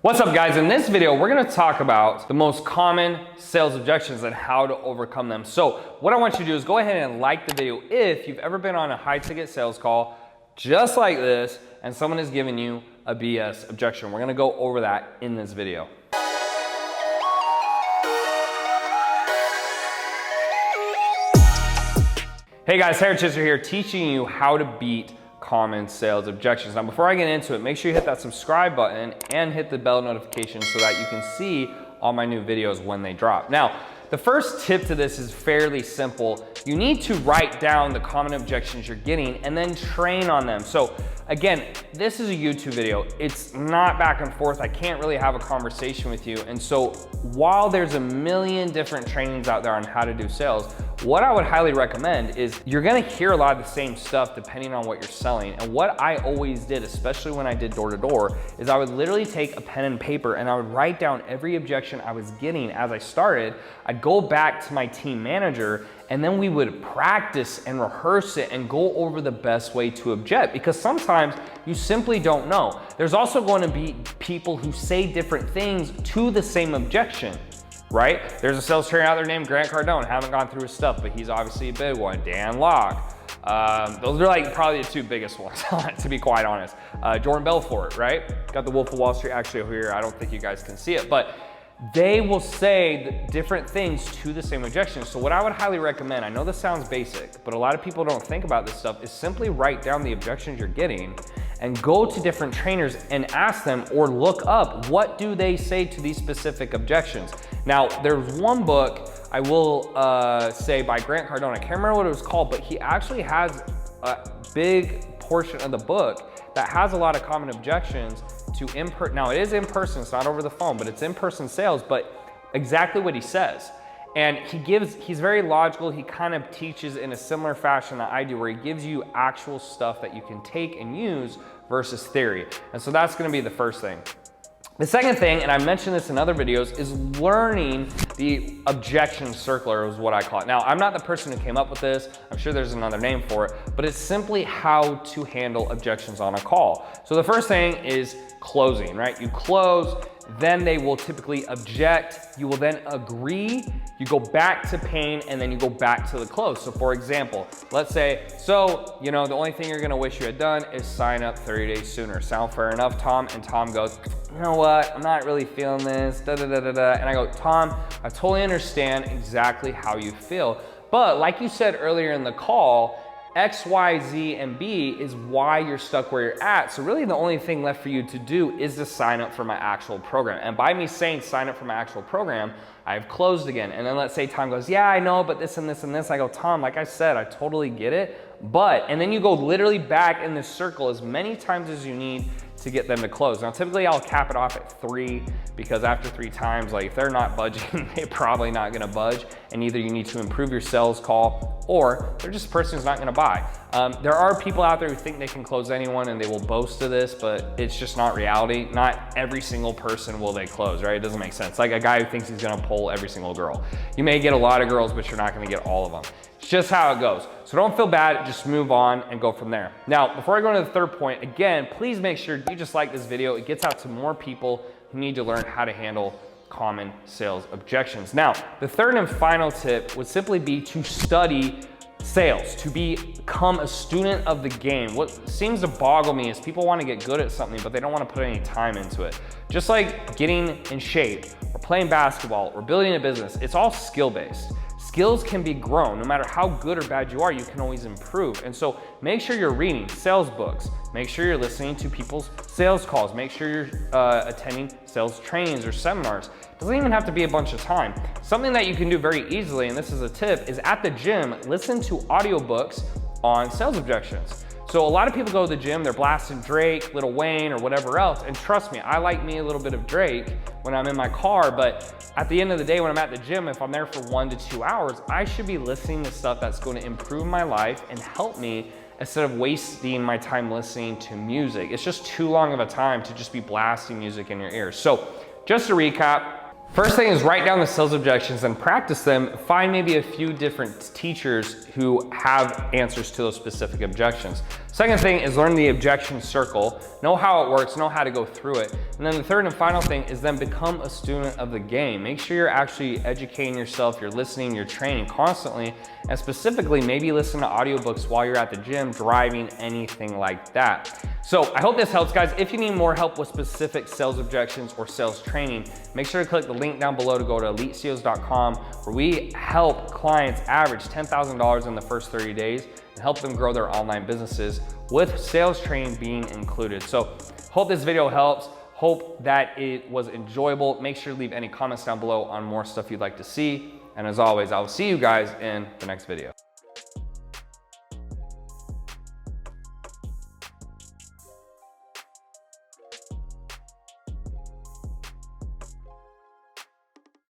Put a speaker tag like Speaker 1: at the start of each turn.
Speaker 1: What's up guys? In this video, we're gonna talk about the most common sales objections and how to overcome them. So what I want you to do is go ahead and like the video if you've ever been on a high ticket sales call just like this and someone is giving you a BS objection. We're gonna go over that in this video. Hey guys, Harry Chister here, teaching you how to beat common sales objections. Now, before I get into it, make sure you hit that subscribe button and hit the bell notification so that you can see all my new videos when they drop. Now, the first tip to this is fairly simple. You need to write down the common objections you're getting and then train on them. So again, this is a YouTube video. It's not back and forth. I can't really have a conversation with you. And so while there's a million different trainings out there on how to do sales, what I would highly recommend is you're gonna hear a lot of the same stuff depending on what you're selling. And what I always did, especially when I did door-to-door, is I would literally take a pen and paper and I would write down every objection I was getting as I started. I'd go back to my team manager and then we would practice and rehearse it and go over the best way to object, because sometimes you simply don't know. There's also going to be people who say different things to the same objection, right? There's a sales trainer out there named Grant Cardone. Haven't gone through his stuff, but he's obviously a big one. Dan Locke. Those are like probably the two biggest ones, to be quite honest. Jordan Belfort, right? Got the Wolf of Wall Street actually over here. I don't think you guys can see it, but they will say different things to the same objection. So what I would highly recommend, I know this sounds basic, but a lot of people don't think about this stuff, is simply write down the objections you're getting and go to different trainers and ask them or look up what do they say to these specific objections. Now, there's one book I will say by Grant Cardone, I can't remember what it was called, but he actually has a big portion of the book that has a lot of common objections to now it is in person, it's not over the phone, but it's in-person sales, but exactly what he says. And he's very logical. He kind of teaches in a similar fashion that I do, where he gives you actual stuff that you can take and use versus theory. And so that's gonna be the first thing. The second thing, and I mentioned this in other videos, is learning the objection circular is what I call it. Now, I'm not the person who came up with this. I'm sure there's another name for it, but it's simply how to handle objections on a call. So the first thing is closing, right? You close, then they will typically object. You will then agree, you go back to pain, and then you go back to the close. So for example, let's say, so, the only thing you're gonna wish you had done is sign up 30 days sooner. Sound fair enough, Tom? And Tom goes, you know what, I'm not really feeling this, And I go, Tom, I totally understand exactly how you feel. But like you said earlier in the call, X, Y, Z, and B is why you're stuck where you're at. So really the only thing left for you to do is to sign up for my actual program. And by me saying sign up for my actual program, I've closed again. And then let's say Tom goes, yeah, I know, but this and this and this. I go, Tom, like I said, I totally get it. But, and then you go literally back in this circle as many times as you need to get them to close. Now, typically I'll cap it off at 3, because after 3 times, like if they're not budging, they're probably not gonna budge. And either you need to improve your sales call or they're just a person who's not gonna buy. There are people out there who think they can close anyone and they will boast of this, but it's just not reality. Not every single person will they close, right? It doesn't make sense. Like a guy who thinks he's gonna pull every single girl. You may get a lot of girls, but you're not gonna get all of them. It's just how it goes. So don't feel bad, just move on and go from there. Now, before I go into the third point, again, please make sure you just like this video. It gets out to more people who need to learn how to handle common sales objections. Now, the third and final tip would simply be to study sales, to become a student of the game. What seems to boggle me is people want to get good at something, but they don't want to put any time into it. Just like getting in shape, or playing basketball, or building a business, it's all skill-based. Skills can be grown. No matter how good or bad you are, you can always improve. And so make sure you're reading sales books. Make sure you're listening to people's sales calls. Make sure you're attending sales trainings or seminars. It doesn't even have to be a bunch of time. Something that you can do very easily, and this is a tip, is at the gym, listen to audiobooks on sales objections. So a lot of people go to the gym, they're blasting Drake, Lil Wayne, or whatever else, and trust me, I like me a little bit of Drake when I'm in my car, but at the end of the day, when I'm at the gym, if I'm there for 1 to 2 hours, I should be listening to stuff that's going to improve my life and help me instead of wasting my time listening to music. It's just too long of a time to just be blasting music in your ears. So just to recap, First thing is write down the sales objections and practice them. Find maybe a few different teachers who have answers to those specific objections. Second thing is learn the objection circle, know how it works, know how to go through it. And then the third and final thing is then become a student of the game. Make sure you're actually educating yourself, you're listening, you're training constantly, and specifically maybe listen to audiobooks while you're at the gym, driving, anything like that. So I hope this helps, guys. If you need more help with specific sales objections or sales training, make sure to click the link down below to go to EliteCEOs.com, where we help clients average $10,000 in the first 30 days and help them grow their online businesses with sales training being included. So hope this video helps. Hope that it was enjoyable. Make sure to leave any comments down below on more stuff you'd like to see. And as always, I will see you guys in the next video.